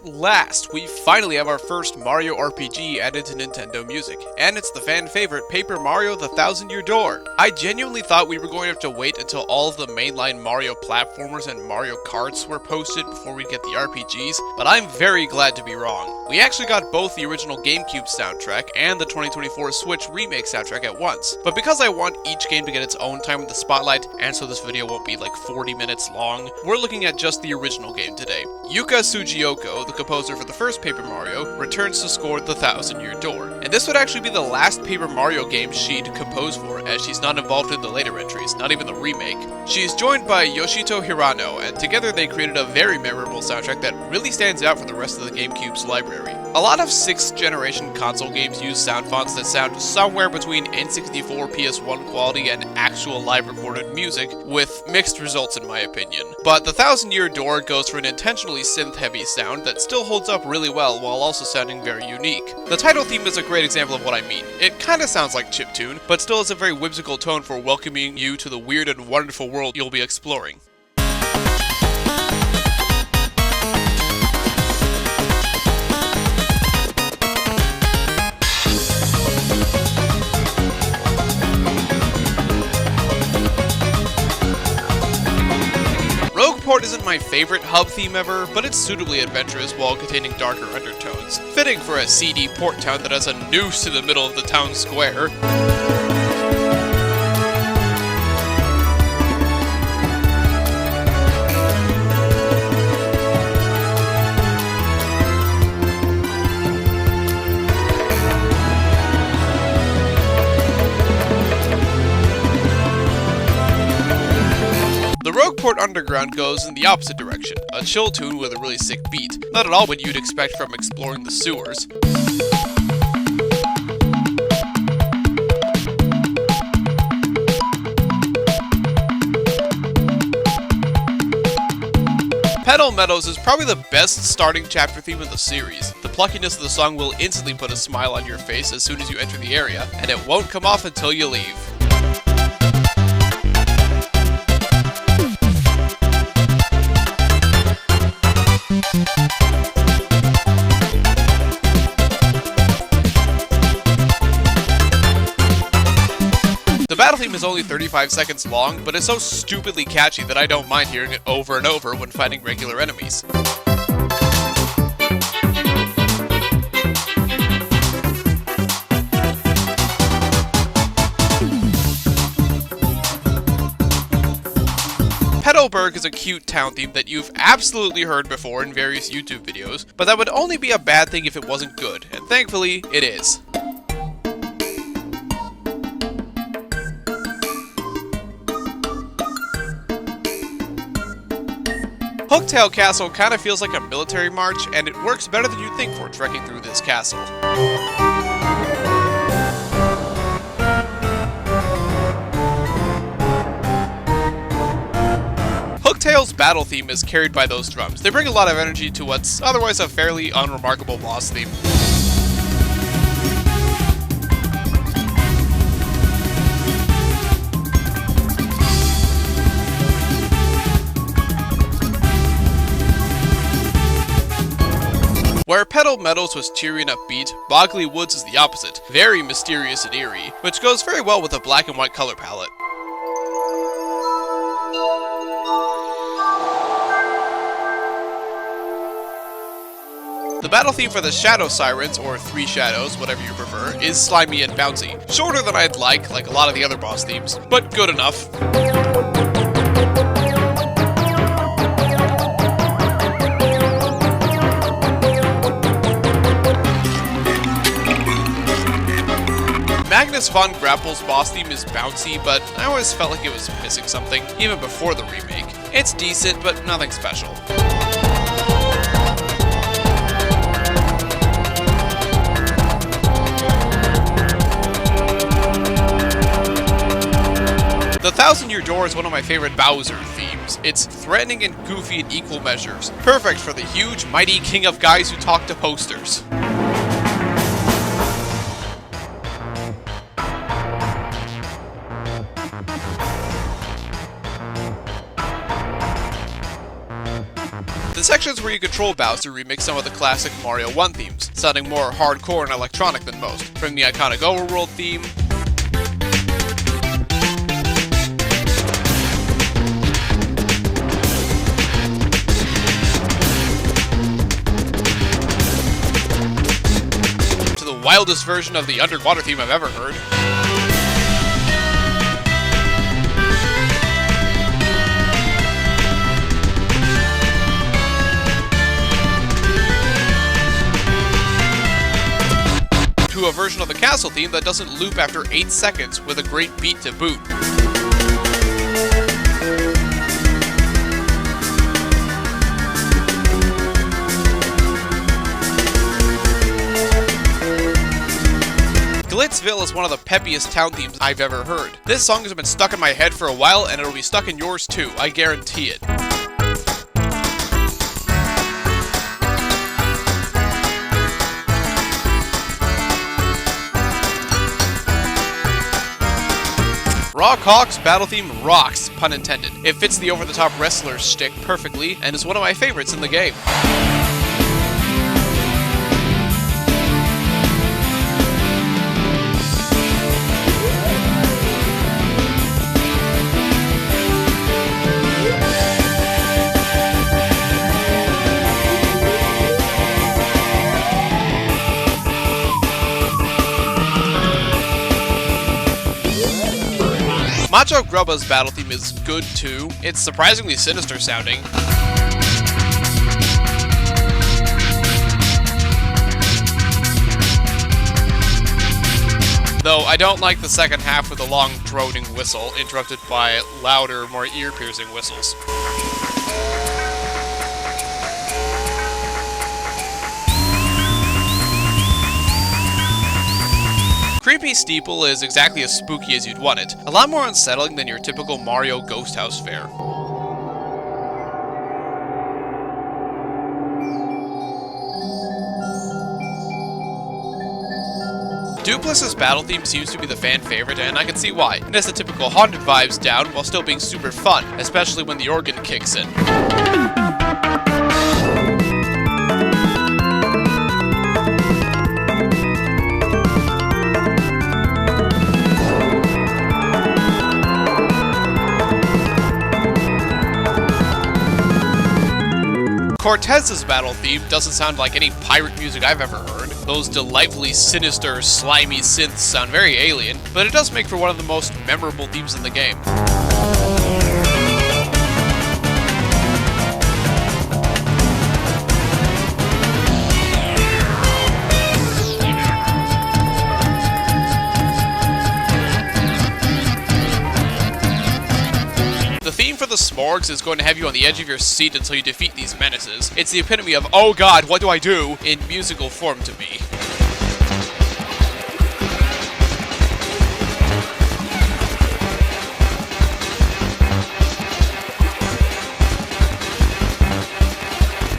At last, we finally have our first Mario RPG added to Nintendo Music, and it's the fan favorite Paper Mario: The Thousand-Year Door. I genuinely thought we were going to have to wait until all of the mainline Mario platformers and Mario Karts were posted before we'd get the RPGs, but I'm very glad to be wrong. We actually got both the original GameCube soundtrack and the 2024 Switch remake soundtrack at once, but because I want each game to get its own time in the spotlight, and so this video won't be like 40 minutes long, we're looking at just the original game today. Yuka Tsujioko, the composer for the first Paper Mario, returns to score The Thousand-Year Door. And this would actually be the last Paper Mario game she'd compose for, as she's not involved in the later entries, not even the remake. She's joined by Yoshito Hirano, and together they created a very memorable soundtrack that really stands out from the rest of the GameCube's library. A lot of 6th generation console games use sound fonts that sound somewhere between N64 PS1 quality and actual live recorded music, with mixed results in my opinion. But The Thousand-Year Door goes for an intentionally synth-heavy sound that still holds up really well while also sounding very unique. The title theme is a great example of what I mean. It kinda sounds like chiptune, but still has a very whimsical tone for welcoming you to the weird and wonderful world you'll be exploring. Port isn't my favorite hub theme ever, but it's suitably adventurous while containing darker undertones. Fitting for a CD port town that has a noose in the middle of the town square. The Rogueport Underground goes in the opposite direction, a chill tune with a really sick beat. Not at all what you'd expect from exploring the sewers. Petal Meadows is probably the best starting chapter theme in the series. The pluckiness of the song will instantly put a smile on your face as soon as you enter the area, and it won't come off until you leave. The battle theme is only 35 seconds long, but it's so stupidly catchy that I don't mind hearing it over and over when fighting regular enemies. Petalburg is a cute town theme that you've absolutely heard before in various YouTube videos, but that would only be a bad thing if it wasn't good, and thankfully, it is. Hooktail Castle kinda feels like a military march, and it works better than you'd think for trekking through this castle. Hooktail's battle theme is carried by those drums. They bring a lot of energy to what's otherwise a fairly unremarkable boss theme. Where Petal Meadows was cheery and upbeat, Boggly Woods is the opposite, very mysterious and eerie, which goes very well with a black and white color palette. The battle theme for the Shadow Sirens, or Three Shadows, whatever you prefer, is slimy and bouncy. Shorter than I'd like a lot of the other boss themes, but good enough. Magnus von Grappel's boss theme is bouncy, but I always felt like it was missing something, even before the remake. It's decent, but nothing special. The Thousand-Year Door is one of my favorite Bowser themes. It's threatening and goofy in equal measures. Perfect for the huge, mighty king of guys who talk to posters. The sections where you control Bowser remix some of the classic Mario 1 themes, sounding more hardcore and electronic than most, from the iconic Overworld theme, to the wildest version of the underwater theme I've ever heard. To a version of the castle theme that doesn't loop after 8 seconds with a great beat to boot. Glitzville is one of the peppiest town themes I've ever heard. This song has been stuck in my head for a while, and it'll be stuck in yours too, I guarantee it. Rock Hawk's battle theme rocks, pun intended. It fits the over-the-top wrestler shtick perfectly, and is one of my favorites in the game. Macho Grubba's battle theme is good too. It's surprisingly sinister sounding. Though I don't like the second half with a long droning whistle, interrupted by louder, more ear-piercing whistles. Creepy Steeple is exactly as spooky as you'd want it, a lot more unsettling than your typical Mario Ghost House fare. Dupless's battle theme seems to be the fan favorite, and I can see why. It has the typical haunted vibes down while still being super fun, especially when the organ kicks in. Cortez's battle theme doesn't sound like any pirate music I've ever heard. Those delightfully sinister, slimy synths sound very alien, but it does make for one of the most memorable themes in the game. The theme for the Smorgs is going to have you on the edge of your seat until you defeat these menaces. It's the epitome of, oh god, what do I do, in musical form to me.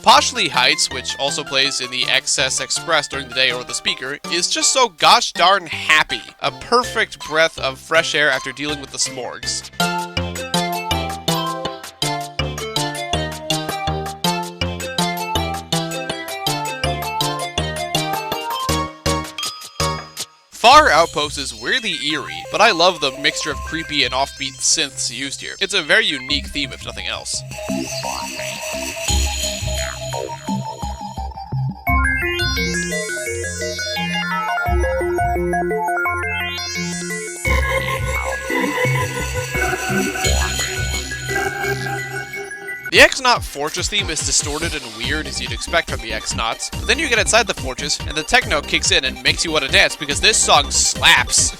Poshley Heights, which also plays in the XS Express during the day over the speaker, is just so gosh darn happy. A perfect breath of fresh air after dealing with the Smorgs. Far Outpost is weirdly eerie, but I love the mixture of creepy and offbeat synths used here. It's a very unique theme, if nothing else. The X-Naut Fortress theme is distorted and weird as you'd expect from the X-Nauts, but then you get inside the fortress, and the techno kicks in and makes you want to dance because this song slaps.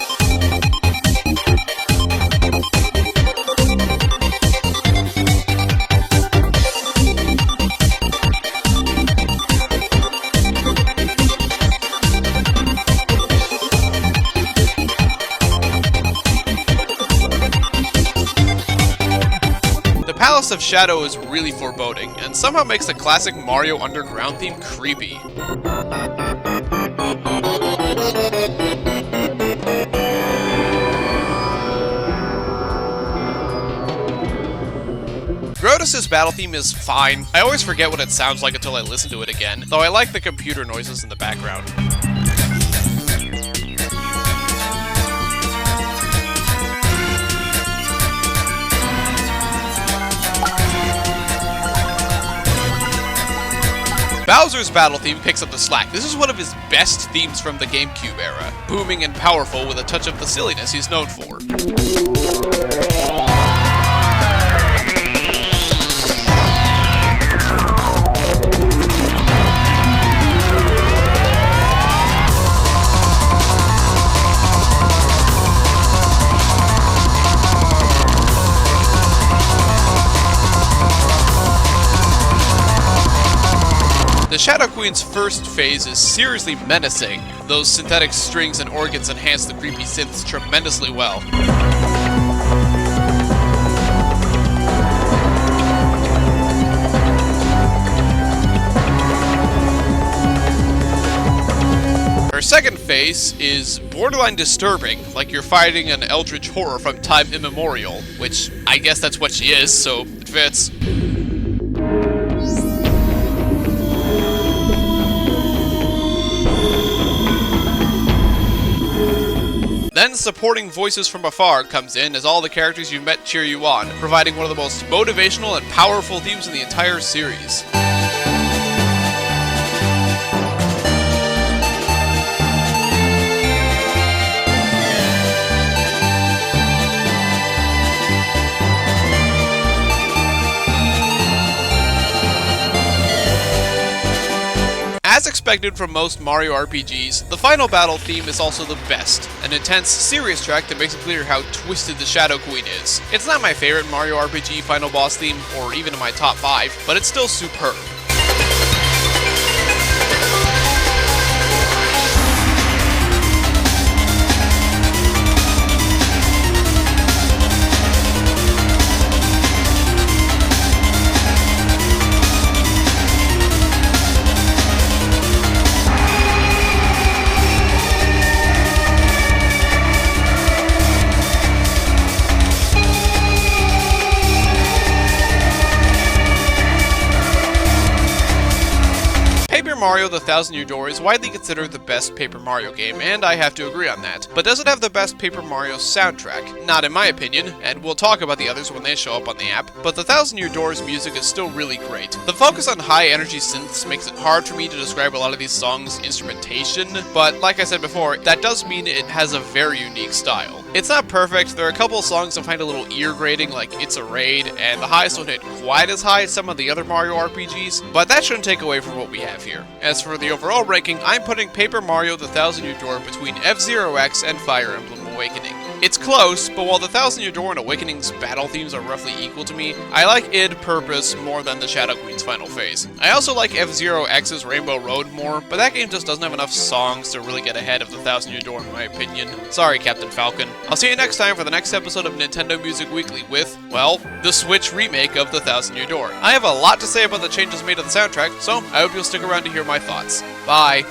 Palace of Shadow is really foreboding, and somehow makes the classic Mario Underground theme creepy. Lotus's battle theme is fine. I always forget what it sounds like until I listen to it again, though I like the computer noises in the background. Bowser's battle theme picks up the slack. This is one of his best themes from the GameCube era. Booming and powerful with a touch of the silliness he's known for. The Shadow Queen's first phase is seriously menacing. Those synthetic strings and organs enhance the creepy synths tremendously well. Her second phase is borderline disturbing, like you're fighting an eldritch horror from time immemorial, which I guess that's what she is, so it fits. Then supporting voices from afar comes in as all the characters you met cheer you on, providing one of the most motivational and powerful themes in the entire series. As expected from most Mario RPGs, the final battle theme is also the best, an intense, serious track that makes it clear how twisted the Shadow Queen is. It's not my favorite Mario RPG final boss theme, or even in my top 5, but it's still superb. Paper Mario: The Thousand-Year Door is widely considered the best Paper Mario game, and I have to agree on that. But does it have the best Paper Mario soundtrack? Not in my opinion, and we'll talk about the others when they show up on the app, but The Thousand-Year Door's music is still really great. The focus on high-energy synths makes it hard for me to describe a lot of these songs' instrumentation, but like I said before, that does mean it has a very unique style. It's not perfect, there are a couple songs I find a little ear-grating, like It's a Raid, and the highs don't hit quite as high as some of the other Mario RPGs, but that shouldn't take away from what we have here. As for the overall ranking, I'm putting Paper Mario: The Thousand-Year Door between F-Zero X and Fire Emblem Awakening. It's close, but while the Thousand-Year Door and Awakening's battle themes are roughly equal to me, I like id Purpose more than the Shadow Queen's final phase. I also like F-Zero X's Rainbow Road more, but that game just doesn't have enough songs to really get ahead of the Thousand-Year Door in my opinion. Sorry, Captain Falcon. I'll see you next time for the next episode of Nintendo Music Weekly with, well, the Switch remake of the Thousand-Year Door. I have a lot to say about the changes made to the soundtrack, so I hope you'll stick around to hear my thoughts. Bye!